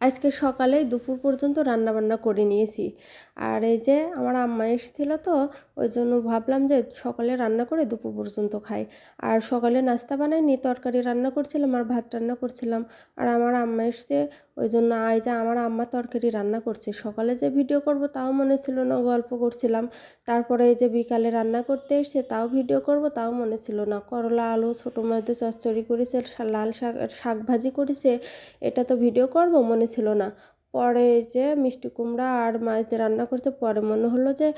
আজকে সকালে দুপুর পর্যন্ত রান্নাবান্না করে নিয়েছি। আর এই যে আমার আম্মা এসেছিল, তো ওই জন্য ভাবলাম যে সকালে রান্না করে দুপুর পর্যন্ত খাই। আর সকালে নাস্তা বানাইনি, তরকারি রান্না করছিলাম আর ভাত রান্না করছিলাম। আর আমার আম্মা এসছে, ওই জন্য এই যে আমার আম্মা তরকারি রান্না করছে। সকালে যে ভিডিও করব তাও মনে ছিল না, গল্প করছিলাম। তারপরে এই যে বিকালে রান্না করতে এসে তাও ভিডিও করব তাও মনে ছিল না। করলা আলু ছোটো মাছ চচ্চড়ি করেছে, লাল শাক ভাজি করেছে, এটা তো ভিডিও করব মনে ছিল না। পরে যে মিষ্টি কুমড়া আর মাছ দিয়ে রান্না করতে পরে মনে হলো যে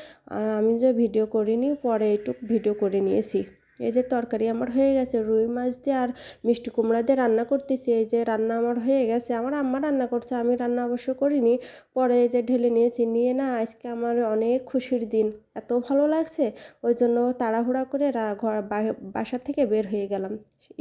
আমি যে ভিডিও করিনি, পরে একটু ভিডিও করে নিয়েছি। এই যে তরকারি আমার হয়ে গেছে, রুই মাছ দিয়ে আর মিষ্টি কুমড়া দিয়ে রান্না করতেছি। এই যে রান্না আমার হয়ে গেছে, আমার আম্মা রান্না করছে, আমি রান্না অবশ্য করিনি। পরে এই যে ঢেলে নিয়েছি, নিয়ে না আজকে আমার অনেক খুশির দিন, এত ভালো লাগছে। ওই জন্য তাড়াহুড়া করে বাসা থেকে বের হয়ে গেলাম।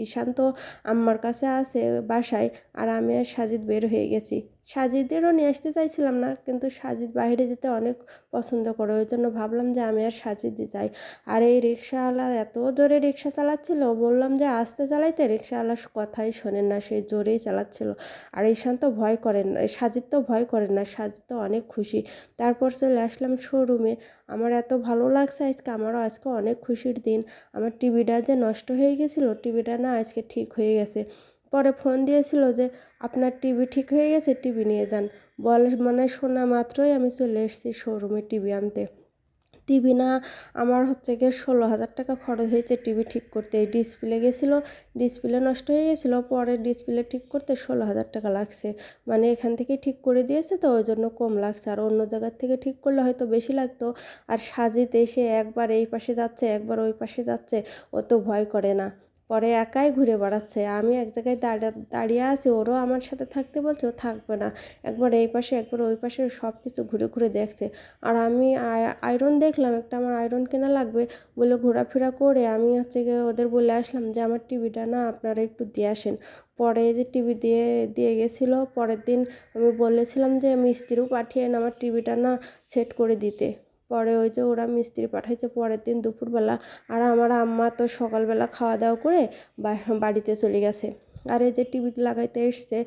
ঈশান তো আম্মার কাছে আছে বাসায়, আর আমি আর সাজিদ বের হয়ে গেছি। সাজিদেরও নিয়ে আসতে চাইছিলাম না, কিন্তু সাজিদ বাইরে যেতে অনেক পছন্দ করে, ওই জন্য ভাবলাম যে আমি আর সাজিদই যাই। আর এই রিক্সাওয়ালা এত জোরে রিক্সা চালাচ্ছিল, বললাম যে আস্তে চালাইতে, রিক্সাওয়ালার কথাই শোনেন না, সেই জোরেই চালাচ্ছিল। আর ঈশান তো ভয় করেন না, সাজিদ তো ভয় করেন না, সাজিদ তো অনেক খুশি। তারপর চলে আসলাম শোরুমে। আমার এত ভালো লাগছে আজকে, আমারও আজকে অনেক খুশির দিন। আমার টিভিটা যে নষ্ট হয়ে গেছিলো, টিভিটা না আজকে ঠিক হয়ে গেছে। পরে ফোন দিয়েছিল যে আপনার টিভি ঠিক হয়ে গেছে, টিভি নিয়ে যান। মানে শোনা মাত্রই আমি চলে এসেছি শোরুমে টিভি আনতে। টিভি না, আমার হচ্ছে গিয়ে 16,000 টাকা খরচ হয়েছে টিভি ঠিক করতে। এই ডিসপ্লে গেছিলো, ডিসপ্লে নষ্ট হয়ে গেছিলো, পরে ডিসপ্লে ঠিক করতে 16,000 টাকা লাগছে। মানে এখান থেকে ঠিক করে দিয়েছে, তো ওই জন্য কম লাগছে, আর অন্য জায়গার থেকে ঠিক করলে হয়তো বেশি লাগতো। আর সাজিতে এসে একবার এই পাশে যাচ্ছে একবার ওই পাশে যাচ্ছে, ও তো ভয় করে না, পরে একাই ঘুরে বেড়াচ্ছে। আমি এক জায়গায় দাঁড়িয়ে আছি, ওরও আমার সাথে থাকতে বলছে, ও থাকবে না, একবার এই পাশে একবার ওই পাশে সব কিছু ঘুরে ঘুরে দেখছে। আর আমি আয়রন দেখলাম, একটা আমার আয়রন কেনা লাগবে বলে ঘোরাফেরা করে আমি হচ্ছে গিয়ে ওদের বলে আসলাম যে আমার টিভিটা না আপনারা একটু দিয়ে আসেন। পরে এই যে টিভি দিয়ে দিয়ে গেছিলো। পরের দিন আমি বলেছিলাম যে মিস্ত্রিও পাঠিয়ে আমার টিভিটা না সেট করে দিতে। পরে ওই যে ওরা মিস্ত্রি পাঠাইছে পরের দিন দুপুরবেলা। আর আমার আম্মা তো সকালবেলা খাওয়া দাওয়া করে বাড়িতে চলে গেছে। আর এই যে টিভি লাগাইতে এসছে,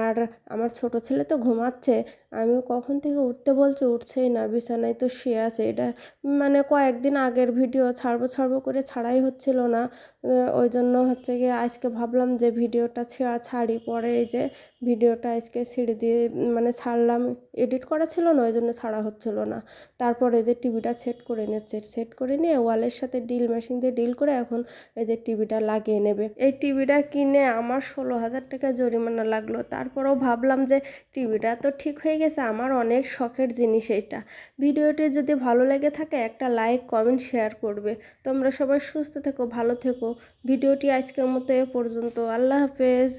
আর আমার ছোট ছেলে তো ঘুমাচ্ছে। আমি কখন থেকে উঠতে বলছে, উঠছেই না, বিছানায় তো শুয়ে আছে। এটা মানে কয়েকদিন আগের ভিডিও, ছাড়বো ছাড়বো করে ছাড়াই হচ্ছিল না। ওই জন্য হচ্ছে গিয়ে আজকে ভাবলাম যে ভিডিওটা ছাড়ি। পরে এই যে ভিডিওটা আজকে ছেড়ে দিয়ে মানে ছাড়লাম, এডিট করা ছিল না, ওই জন্য ছাড়া হচ্ছিল না। তারপরে যে টিভিটা সেট করে নিচ্ছে, সেট করে নিয়ে ওয়ালের সাথে মেশিন দিয়ে ডিল করে এখন এই যে টিভিটা লাগিয়ে নেবে। এই টিভিটা কিনে আমার 16,000 টাকা জরিমানা লাগলো। তারপরেও ভাবলাম যে টিভিটা তো ঠিক হয়ে গেছে, আমার অনেক শখের জিনিস এইটা। ভিডিওটি যদি ভালো লেগে থাকে একটা লাইক কমেন্ট শেয়ার করবে। তোমরা সবাই সুস্থ থেকো, ভালো থেকো। ভিডিওটি আজকের মতো এ পর্যন্ত। আল্লাহ হাফেজ।